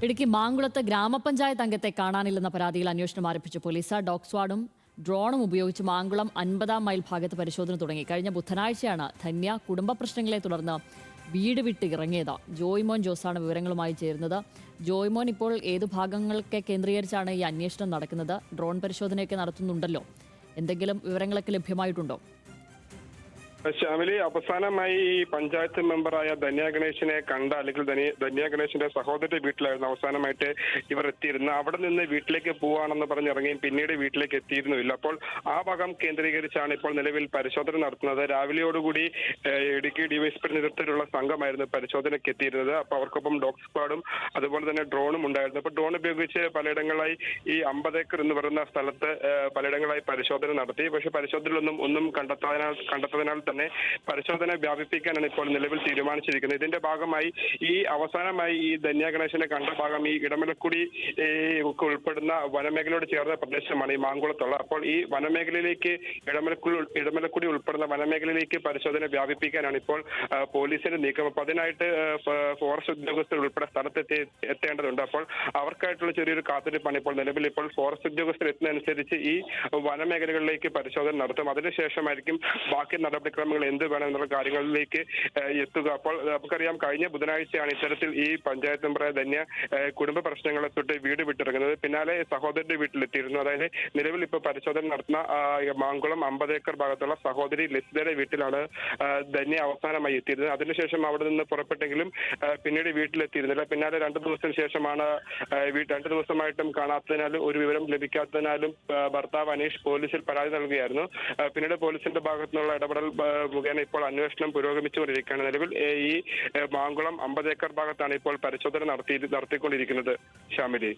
ഇടുക്കി മാങ്കുളത്ത് ഗ്രാമപഞ്ചായത്ത് അംഗത്തെ കാണാനില്ലെന്ന പരാതിയിൽ അന്വേഷണം ആരംഭിച്ച പോലീസ് ഡോഗ് സ്ക്വാഡും ഡ്രോണും ഉപയോഗിച്ച് മാങ്കുളം 50-ാം മൈൽ ഭാഗത്ത് പരിശോധന തുടങ്ങി. കഴിഞ്ഞ ബുധനാഴ്ചയാണ് ധന്യ കുടുംബ പ്രശ്നങ്ങളെ തുടർന്ന് വീട് വിട്ട് ഇറങ്ങിയത്. ജോയ്മോൻ ജോസാണ് വിവരങ്ങളുമായി ചേരുന്നത്. ജോയ്മോൻ, ഇപ്പോൾ ഏതു ഭാഗങ്ങളൊക്കെ കേന്ദ്രീകരിച്ചാണ് ഈ അന്വേഷണം നടക്കുന്നത്? ഡ്രോൺ പരിശോധനയൊക്കെ നടത്തുന്നുണ്ടല്ലോ, എന്തെങ്കിലും വിവരങ്ങളൊക്കെ ലഭ്യമായിട്ടുണ്ടോ? ശ്യാമിലി, അവസാനമായി ഈ പഞ്ചായത്ത് മെമ്പറായ ധന്യ ഗണേശിനെ കണ്ട, അല്ലെങ്കിൽ ധന്യ ഗണേശിന്റെ സഹോദരന്റെ വീട്ടിലായിരുന്നു അവസാനമായിട്ട് ഇവർ എത്തിയിരുന്നത്. അവിടെ നിന്ന് വീട്ടിലേക്ക് പോവാണെന്ന് പറഞ്ഞിറങ്ങിയും പിന്നീട് വീട്ടിലേക്ക് എത്തിയിരുന്നില്ല. അപ്പോൾ ആ ഭാഗം കേന്ദ്രീകരിച്ചാണ് ഇപ്പോൾ നിലവിൽ പരിശോധന നടത്തുന്നത്. രാവിലെയോടുകൂടി ഇടുക്കി ഡിവൈഎസ്പി നേതൃത്വത്തിലുള്ള സംഘമായിരുന്നു പരിശോധനയ്ക്ക് എത്തിയിരുന്നത്. അപ്പോൾ അവർക്കൊപ്പം ഡോഗ് സ്ക്വാഡും അതുപോലെ തന്നെ ഡ്രോണും ഉണ്ടായിരുന്നു. അപ്പോൾ ഡ്രോൺ ഉപയോഗിച്ച് പലയിടങ്ങളായി ഈ 50 ഏക്കർ എന്ന് പറയുന്ന സ്ഥലത്ത് പലയിടങ്ങളായി പരിശോധന നടത്തി. പക്ഷെ പരിശോധനയിലൊന്നും കണ്ടെത്തതിനാൽ തന്നെ പരിശോധന വ്യാപിപ്പിക്കാനാണ് ഇപ്പോൾ നിലവിൽ തീരുമാനിച്ചിരിക്കുന്നത്. ഇതിന്റെ ഭാഗമായി ഈ അവസാനമായി ഈ ധന്യ ഗണേശനെ കണ്ട ഭാഗം ഈ ഇടമലക്കുടി ഉൾപ്പെടുന്ന വനമേഖലയോട് ചേർന്ന പ്രദേശമാണ് ഈ മാങ്കുളത്തുള്ള. അപ്പോൾ ഈ വനമേഖലയിലേക്ക് ഇടമലക്കുടി ഉൾപ്പെടുന്ന വനമേഖലയിലേക്ക് പരിശോധന വ്യാപിപ്പിക്കാനാണ് ഇപ്പോൾ പോലീസിന്റെ നീക്കം. അപ്പോൾ അതിനായിട്ട് ഫോറസ്റ്റ് ഉദ്യോഗസ്ഥർ ഉൾപ്പെടെ സ്ഥലത്ത് എത്തേണ്ടതുണ്ട്. അപ്പോൾ അവർക്കായിട്ടുള്ള ചെറിയൊരു കാത്തിരിപ്പാണ് ഇപ്പോൾ നിലവിൽ. ഇപ്പോൾ ഫോറസ്റ്റ് ഉദ്യോഗസ്ഥർ എത്തുന്നതനുസരിച്ച് ഈ വനമേഖലകളിലേക്ക് പരിശോധന നടത്തും. അതിനുശേഷമായിരിക്കും ബാക്കി നടപടിക്രമങ്ങൾ എന്ത് വേണം എന്നുള്ള കാര്യങ്ങളിലേക്ക് എത്തുക. അപ്പോൾ നമുക്കറിയാം, കഴിഞ്ഞ ബുധനാഴ്ചയാണ് ഇത്തരത്തിൽ ഈ പഞ്ചായത്ത് മെമ്പറായ ധന്യ കുടുംബ പ്രശ്നങ്ങളെ തൊട്ട് വീട് വിട്ടിറങ്ങുന്നത്. പിന്നാലെ സഹോദരന്റെ വീട്ടിലെത്തിയിരുന്നു. അതായത് നിലവിൽ ഇപ്പോൾ പരിശോധന നടത്തുന്ന മാങ്കുളം 50 ഏക്കർ ഭാഗത്തുള്ള സഹോദരി ലസിതയുടെ വീട്ടിലാണ് ധന്യ അവസാനമായി എത്തിയിരുന്നത്. അതിനുശേഷം അവിടെ നിന്ന് പുറപ്പെട്ടെങ്കിലും പിന്നീട് വീട്ടിലെത്തിയിരുന്നില്ല. പിന്നാലെ 2 ദിവസത്തിന് ശേഷമാണ് 2 ദിവസമായിട്ടും കാണാത്തതിനാലും ഒരു വിവരം ലഭിക്കാത്തതിനാലും ഭർത്താവ് അനീഷ് പോലീസിൽ പരാതി നൽകുകയായിരുന്നു. പിന്നീട് പോലീസിന്റെ ഭാഗത്തുനിന്നുള്ള ഇടപെടൽ മുഖേന ഇപ്പോൾ അന്വേഷണം പുരോഗമിച്ചുകൊണ്ടിരിക്കുകയാണ്. നിലവിൽ ഈ മാങ്കുളം 50 ഏക്കർ ഭാഗത്താണ് ഇപ്പോൾ പരിശോധന നടത്തിക്കൊണ്ടിരിക്കുന്നത്. ശ്യാമിലി.